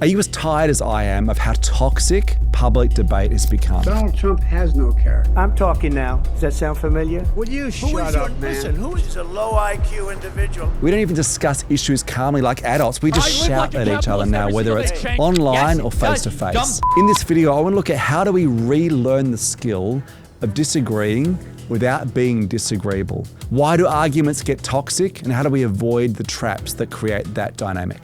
Are you as tired as I am of how toxic public debate has become? Donald Trump has no character. I'm talking now. Does that sound familiar? Will you shut up, man? Listen, who is a low IQ individual? We don't even discuss issues calmly like adults. We just shout at each other now, whether it's online or face-to-face. In this video, I want to look at how do we relearn the skill of disagreeing without being disagreeable. Why do arguments get toxic, and how do we avoid the traps that create that dynamic?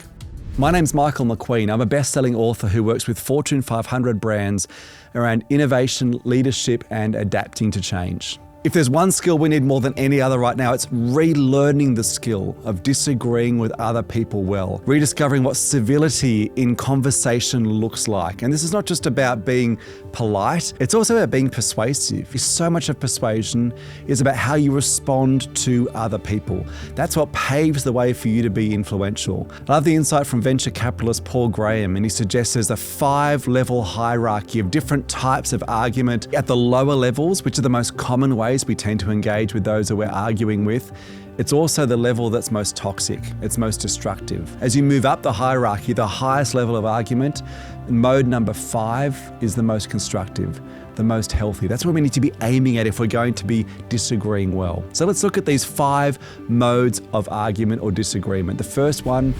My name's Michael McQueen. I'm a best-selling author who works with Fortune 500 brands around innovation, leadership, and adapting to change. If there's one skill we need more than any other right now, it's relearning the skill of disagreeing with other people well, rediscovering what civility in conversation looks like. And this is not just about being polite, it's also about being persuasive. So much of persuasion is about how you respond to other people. That's what paves the way for you to be influential. I love the insight from venture capitalist Paul Graham, and he suggests there's a 5-level hierarchy of different types of argument at the lower levels, which are the most common ways we tend to engage with those that we're arguing with. It's also the level that's most toxic, it's most destructive. As you move up the hierarchy, the highest level of argument, mode number 5 is the most constructive, the most healthy. That's what we need to be aiming at if we're going to be disagreeing well. So let's look at these 5 modes of argument or disagreement. The first one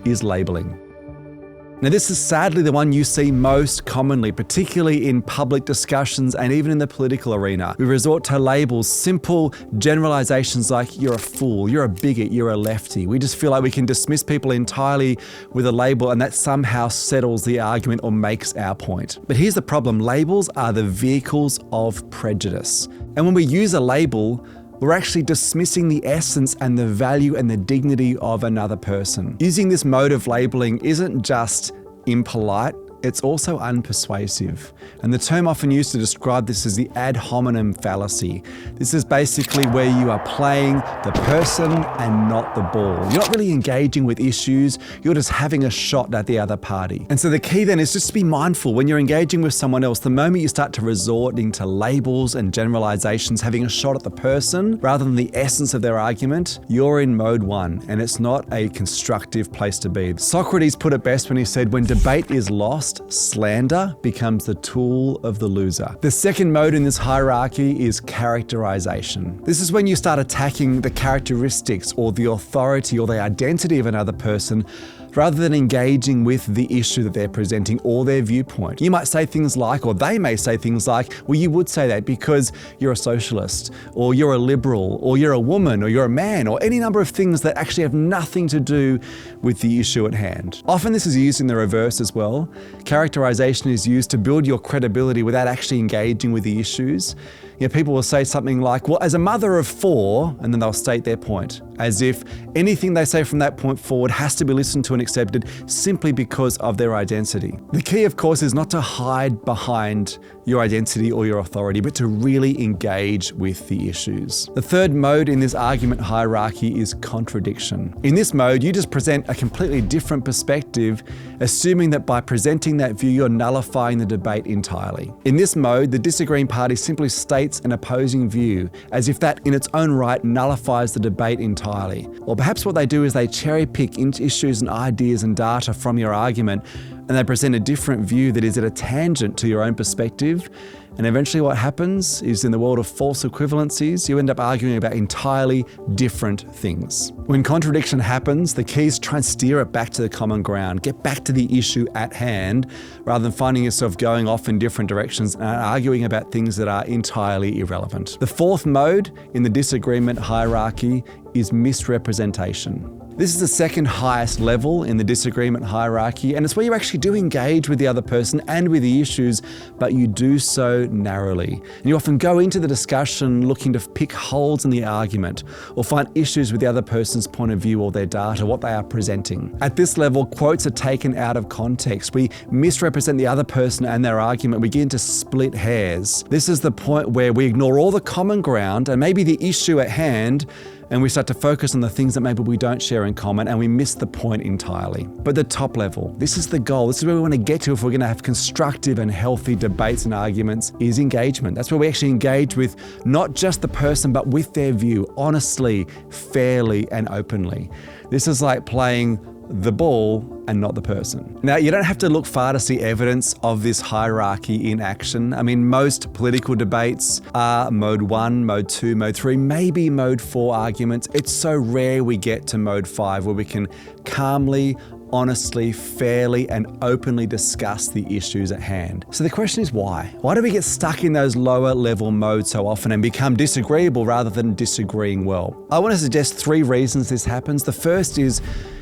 is labeling. Now, this is sadly the one you see most commonly, particularly in public discussions and even in the political arena. We resort to labels, simple generalizations like you're a fool, you're a bigot, you're a lefty. We just feel like we can dismiss people entirely with a label, and that somehow settles the argument or makes our point. But here's the problem. Labels are the vehicles of prejudice. And when we use a label, we're actually dismissing the essence and the value and the dignity of another person. Using this mode of labeling isn't just impolite, it's also unpersuasive. And the term often used to describe this is the ad hominem fallacy. This is basically where you are playing the person and not the ball. You're not really engaging with issues, you're just having a shot at the other party. And so the key then is just to be mindful when you're engaging with someone else. The moment you start to resort into labels and generalizations, having a shot at the person rather than the essence of their argument, you're in mode 1, and it's not a constructive place to be. Socrates put it best when he said, when debate is lost, slander becomes the tool of the loser. The second mode in this hierarchy is characterization. This is when you start attacking the characteristics or the authority or the identity of another person rather than engaging with the issue that they're presenting or their viewpoint. You might say things like, or they may say things like, well, you would say that because you're a socialist, or you're a liberal, or you're a woman, or you're a man, or any number of things that actually have nothing to do with the issue at hand. Often this is used in the reverse as well. Characterization is used to build your credibility without actually engaging with the issues. You know, people will say something like, well, as a mother of 4, and then they'll state their point, as if anything they say from that point forward has to be listened to and accepted simply because of their identity. The key, of course, is not to hide behind your identity or your authority, but to really engage with the issues. The third mode in this argument hierarchy is contradiction. In this mode, you just present a completely different perspective, assuming that by presenting that view, you're nullifying the debate entirely. In this mode, the disagreeing party simply states an opposing view, as if that in its own right nullifies the debate entirely. Or perhaps what they do is they cherry pick issues and ideas and data from your argument, and they present a different view that is at a tangent to your own perspective. And eventually what happens is, in the world of false equivalencies, you end up arguing about entirely different things. When contradiction happens, the key is try and steer it back to the common ground, get back to the issue at hand, rather than finding yourself going off in different directions and arguing about things that are entirely irrelevant. The fourth mode in the disagreement hierarchy is misrepresentation. This is the second highest level in the disagreement hierarchy, and it's where you actually do engage with the other person and with the issues, but you do so narrowly. And you often go into the discussion looking to pick holes in the argument or find issues with the other person's point of view or their data, what they are presenting. At this level, quotes are taken out of context. We misrepresent the other person and their argument. We begin to split hairs. This is the point where we ignore all the common ground and maybe the issue at hand, and we start to focus on the things that maybe we don't share in common, and we miss the point entirely. But the top level, this is the goal. This is where we want to get to if we're going to have constructive and healthy debates and arguments, is engagement. That's where we actually engage with not just the person, but with their view, honestly, fairly, and openly. This is like playing the ball and not the person. Now, you don't have to look far to see evidence of this hierarchy in action. I mean, most political debates are mode 1, mode 2, mode 3, maybe mode 4 arguments. It's so rare we get to mode 5 where we can calmly, honestly, fairly, and openly discuss the issues at hand. So the question is why? Why do we get stuck in those lower level modes so often and become disagreeable rather than disagreeing well? I want to suggest 3 reasons this happens. The first is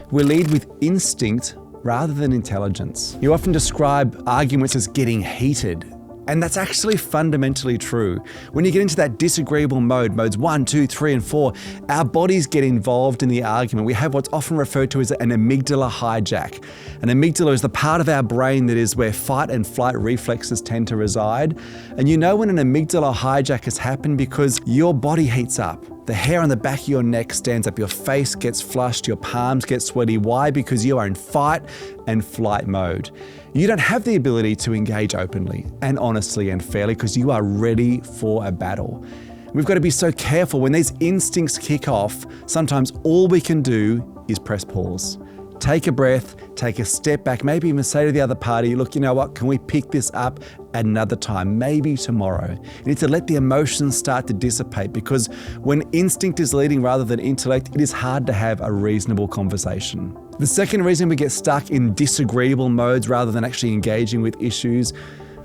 we lead with instinct rather than intelligence. You often describe arguments as getting heated, and that's actually fundamentally true. When you get into that disagreeable mode, modes 1, 2, 3, and 4, our bodies get involved in the argument. We have what's often referred to as an amygdala hijack. An amygdala is the part of our brain that is where fight and flight reflexes tend to reside. And you know when an amygdala hijack has happened because your body heats up. The hair on the back of your neck stands up, your face gets flushed, your palms get sweaty. Why? Because you are in fight and flight mode. You don't have the ability to engage openly and honestly and fairly because you are ready for a battle. We've got to be so careful when these instincts kick off. Sometimes all we can do is press pause. Take a breath, take a step back, maybe even say to the other party, look, you know what, can we pick this up at another time, maybe tomorrow? You need to let the emotions start to dissipate because when instinct is leading rather than intellect, it is hard to have a reasonable conversation. The second reason we get stuck in disagreeable modes rather than actually engaging with issues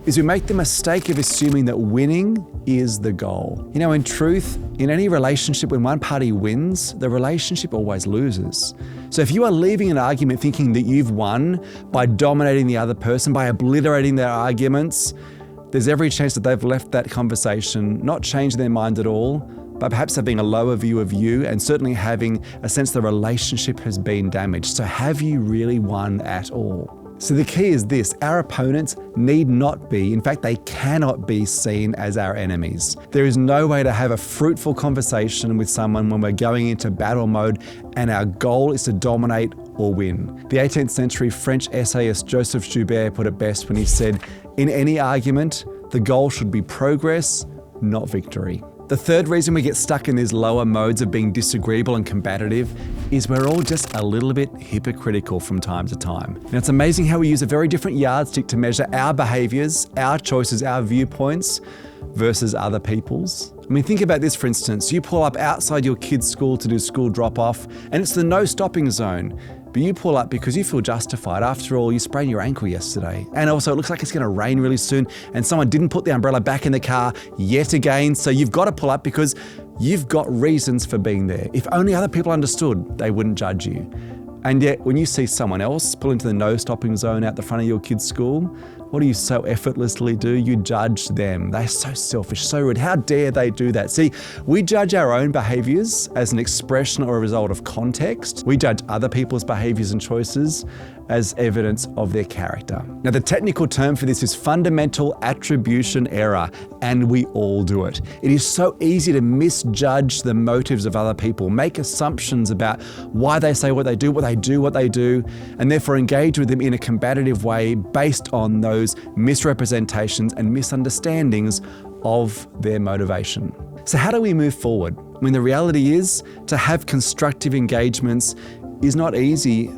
is we make the mistake of assuming that winning is the goal. You know, in truth, in any relationship, when one party wins, the relationship always loses. So if you are leaving an argument thinking that you've won by dominating the other person, by obliterating their arguments, there's every chance that they've left that conversation, not changed their mind at all, but perhaps having a lower view of you and certainly having a sense the relationship has been damaged. So have you really won at all? So the key is this: our opponents need not be, in fact, they cannot be seen as our enemies. There is no way to have a fruitful conversation with someone when we're going into battle mode and our goal is to dominate or win. The 18th century French essayist Joseph Joubert put it best when he said, "In any argument, the goal should be progress, not victory." The third reason we get stuck in these lower modes of being disagreeable and combative is we're all just a little bit hypocritical from time to time. And it's amazing how we use a very different yardstick to measure our behaviors, our choices, our viewpoints versus other people's. I mean, think about this, for instance. You pull up outside your kid's school to do school drop-off, and it's the no stopping zone. But you pull up because you feel justified. After all, you sprained your ankle yesterday. And also, it looks like it's going to rain really soon, and someone didn't put the umbrella back in the car yet again. So you've got to pull up because you've got reasons for being there. If only other people understood, they wouldn't judge you. And yet, when you see someone else pull into the no stopping zone out the front of your kid's school, what do you so effortlessly do? You judge them. They're so selfish, so rude. How dare they do that? See, we judge our own behaviors as an expression or a result of context. We judge other people's behaviors and choices as evidence of their character. Now, the technical term for this is fundamental attribution error, and we all do it. It is so easy to misjudge the motives of other people, make assumptions about why they say what they do, and therefore engage with them in a combative way based on those misrepresentations and misunderstandings of their motivation. So how do we move forward? I mean, the reality is to have constructive engagements is not easy,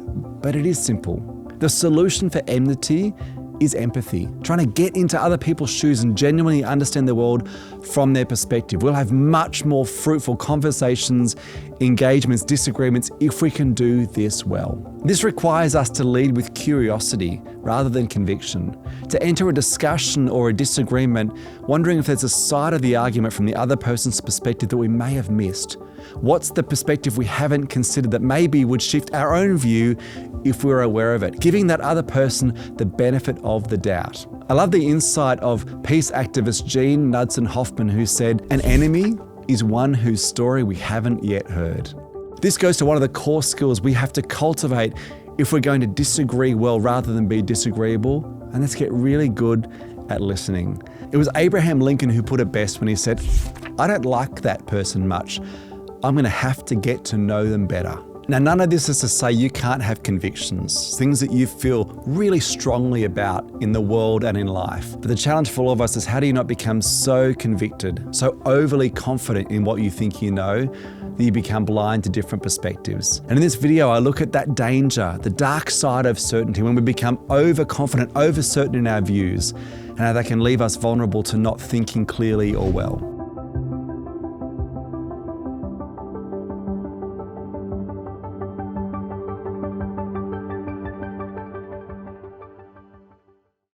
but it is simple. The solution for enmity is empathy, trying to get into other people's shoes and genuinely understand the world from their perspective. We'll have much more fruitful conversations, engagements, disagreements if we can do this well. This requires us to lead with curiosity rather than conviction, to enter a discussion or a disagreement wondering if there's a side of the argument from the other person's perspective that we may have missed. What's the perspective we haven't considered that maybe would shift our own view if we're aware of it, giving that other person the benefit of the doubt. I love the insight of peace activist Jean Knudsen-Hoffman, who said, "An enemy is one whose story we haven't yet heard." This goes to one of the core skills we have to cultivate if we're going to disagree well rather than be disagreeable, and let's get really good at listening. It was Abraham Lincoln who put it best when he said, "I don't like that person much. I'm going to have to get to know them better." Now, none of this is to say you can't have convictions, things that you feel really strongly about in the world and in life. But the challenge for all of us is how do you not become so convicted, so overly confident in what you think you know, that you become blind to different perspectives. And in this video, I look at that danger, the dark side of certainty, when we become overconfident, overcertain in our views, and how that can leave us vulnerable to not thinking clearly or well.